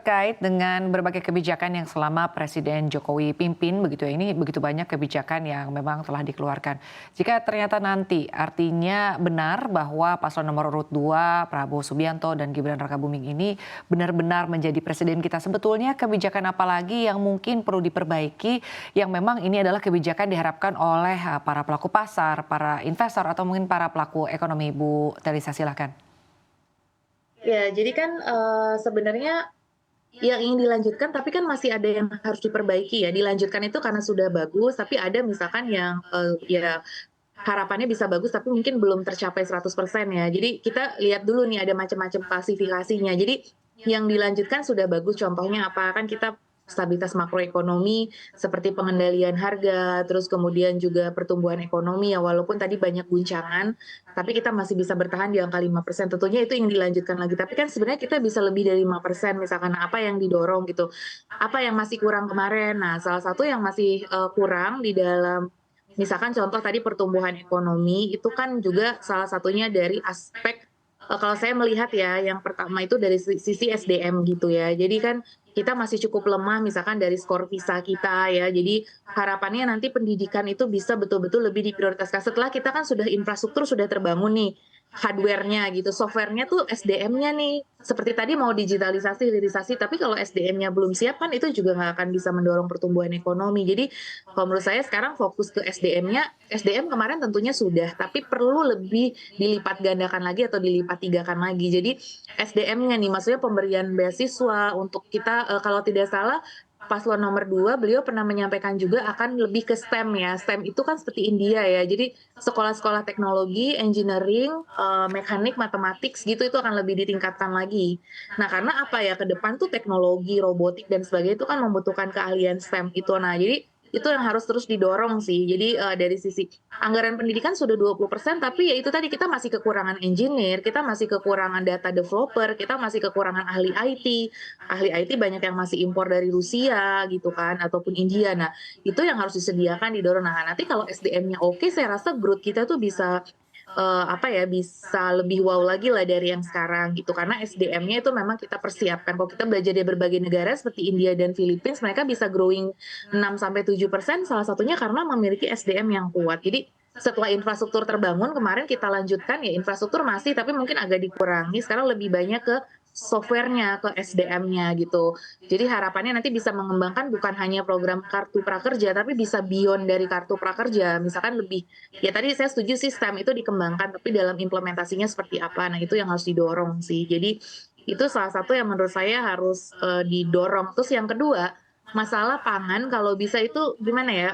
terkait dengan berbagai kebijakan yang selama Presiden Jokowi pimpin begitu ya. Ini begitu banyak kebijakan yang memang telah dikeluarkan. Jika ternyata nanti artinya benar bahwa paslon nomor urut 2 Prabowo Subianto dan Gibran Rakabuming ini benar-benar menjadi presiden kita, sebetulnya kebijakan apa lagi yang mungkin perlu diperbaiki yang memang ini adalah kebijakan diharapkan oleh para pelaku pasar, para investor atau mungkin para pelaku ekonomi. Bu Telisa, silakan. Ya, jadi kan, sebenarnya yang ingin dilanjutkan, tapi kan masih ada yang harus diperbaiki ya. Dilanjutkan itu karena sudah bagus, tapi ada misalkan yang, ya harapannya bisa bagus, tapi mungkin belum tercapai 100% ya. Jadi kita lihat dulu nih ada macam-macam klasifikasinya. Jadi yang dilanjutkan sudah bagus, contohnya apa, kan kita stabilitas makroekonomi seperti pengendalian harga, terus kemudian juga pertumbuhan ekonomi ya walaupun tadi banyak guncangan, tapi kita masih bisa bertahan di angka 5%. Tentunya itu yang dilanjutkan lagi, tapi kan sebenarnya kita bisa lebih dari 5% misalkan apa yang didorong gitu, apa yang masih kurang kemarin. Nah, salah satu yang masih, kurang di dalam misalkan contoh tadi pertumbuhan ekonomi, itu kan juga salah satunya dari aspek, kalau saya melihat ya, yang pertama itu dari sisi SDM gitu ya. Jadi kan kita masih cukup lemah misalkan dari skor visa kita ya. Jadi harapannya nanti pendidikan itu bisa betul-betul lebih diprioritaskan. Setelah kita kan sudah infrastruktur sudah terbangun nih, hardware-nya gitu, software-nya tuh SDM-nya nih. Seperti tadi mau digitalisasi, hilirisasi, tapi kalau SDM-nya belum siap kan itu juga nggak akan bisa mendorong pertumbuhan ekonomi. Jadi kalau menurut saya sekarang fokus ke SDM-nya, SDM kemarin tentunya sudah, tapi perlu lebih dilipat gandakan lagi atau dilipat tigakan lagi. Jadi SDM-nya nih, maksudnya pemberian beasiswa untuk kita, kalau tidak salah paslon nomor 2 beliau pernah menyampaikan juga akan lebih ke STEM ya. STEM itu kan seperti India ya. Jadi sekolah-sekolah teknologi, engineering, mekanik, matematik gitu itu akan lebih ditingkatkan lagi. Nah, karena apa ya, ke depan tuh teknologi, robotik dan sebagainya itu kan membutuhkan keahlian STEM itu. Nah, jadi itu yang harus terus didorong sih. Jadi, dari sisi anggaran pendidikan sudah 20%, tapi ya itu tadi kita masih kekurangan engineer, kita masih kekurangan data developer, kita masih kekurangan ahli IT. Ahli IT banyak yang masih impor dari Rusia gitu kan, ataupun India. Nah, itu yang harus disediakan, didorong. Nah, nanti kalau SDM-nya oke, saya rasa growth kita tuh bisa, apa ya, bisa lebih wow lagi lah dari yang sekarang gitu. Karena SDM-nya itu memang kita persiapkan. Kalau kita belajar dari berbagai negara seperti India dan Philippines, mereka bisa growing 6-7% salah satunya karena memiliki SDM yang kuat. Jadi setelah infrastruktur terbangun kemarin kita lanjutkan ya infrastruktur masih tapi mungkin agak dikurangi, sekarang lebih banyak ke software-nya, ke SDM-nya gitu. Jadi harapannya nanti bisa mengembangkan bukan hanya program kartu prakerja, tapi bisa beyond dari kartu prakerja. Misalkan lebih, ya tadi saya setuju sih STEM itu dikembangkan, tapi dalam implementasinya seperti apa. Nah, itu yang harus didorong sih. Jadi itu salah satu yang menurut saya harus didorong. Terus yang kedua, masalah pangan kalau bisa itu gimana ya?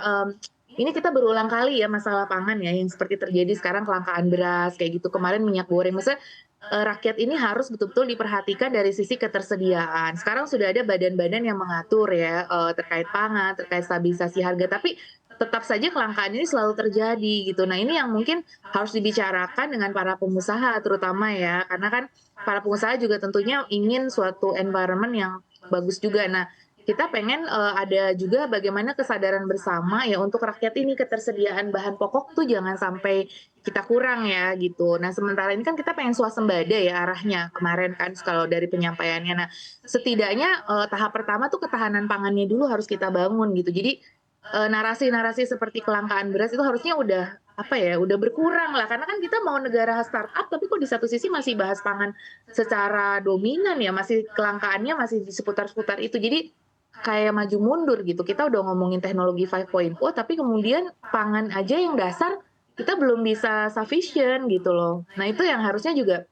Ini kita berulang kali ya masalah pangan ya, yang seperti terjadi sekarang kelangkaan beras kayak gitu. Kemarin minyak goreng. Maksudnya rakyat ini harus betul-betul diperhatikan dari sisi ketersediaan. Sekarang sudah ada badan-badan yang mengatur ya, terkait pangan, terkait stabilisasi harga, tapi tetap saja kelangkaan ini selalu terjadi gitu. Nah, ini yang mungkin harus dibicarakan dengan para pengusaha terutama ya, karena kan para pengusaha juga tentunya ingin suatu environment yang bagus juga. Nah, kita pengen, ada juga bagaimana kesadaran bersama ya untuk rakyat ini ketersediaan bahan pokok tuh jangan sampai kita kurang ya gitu. Nah, sementara ini kan kita pengen swasembada ya arahnya kemarin kan kalau dari penyampaiannya. Nah, setidaknya, tahap pertama tuh ketahanan pangannya dulu harus kita bangun gitu. Jadi, narasi-narasi seperti kelangkaan beras itu harusnya udah apa ya, udah berkurang lah karena kan kita mau negara startup tapi kok di satu sisi masih bahas pangan secara dominan ya, masih kelangkaannya masih di seputar-seputar itu. Jadi kayak maju mundur gitu. Kita udah ngomongin teknologi 5.0, tapi kemudian pangan aja yang dasar kita belum bisa sufficient gitu loh. Nah, itu yang harusnya juga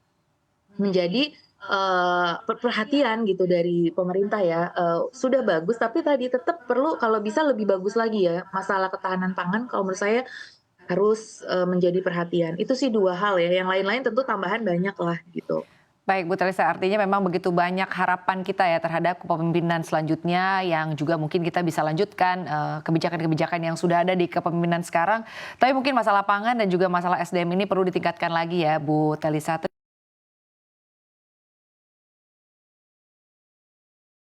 menjadi, perhatian gitu dari pemerintah ya, sudah bagus tapi tadi tetap perlu kalau bisa lebih bagus lagi ya. Masalah ketahanan pangan kalau menurut saya harus, menjadi perhatian. Itu sih 2 hal ya, yang lain-lain tentu tambahan banyak lah gitu. Baik Bu Telisa, artinya memang begitu banyak harapan kita ya terhadap kepemimpinan selanjutnya yang juga mungkin kita bisa lanjutkan kebijakan-kebijakan yang sudah ada di kepemimpinan sekarang. Tapi mungkin masalah pangan dan juga masalah SDM ini perlu ditingkatkan lagi ya Bu Telisa.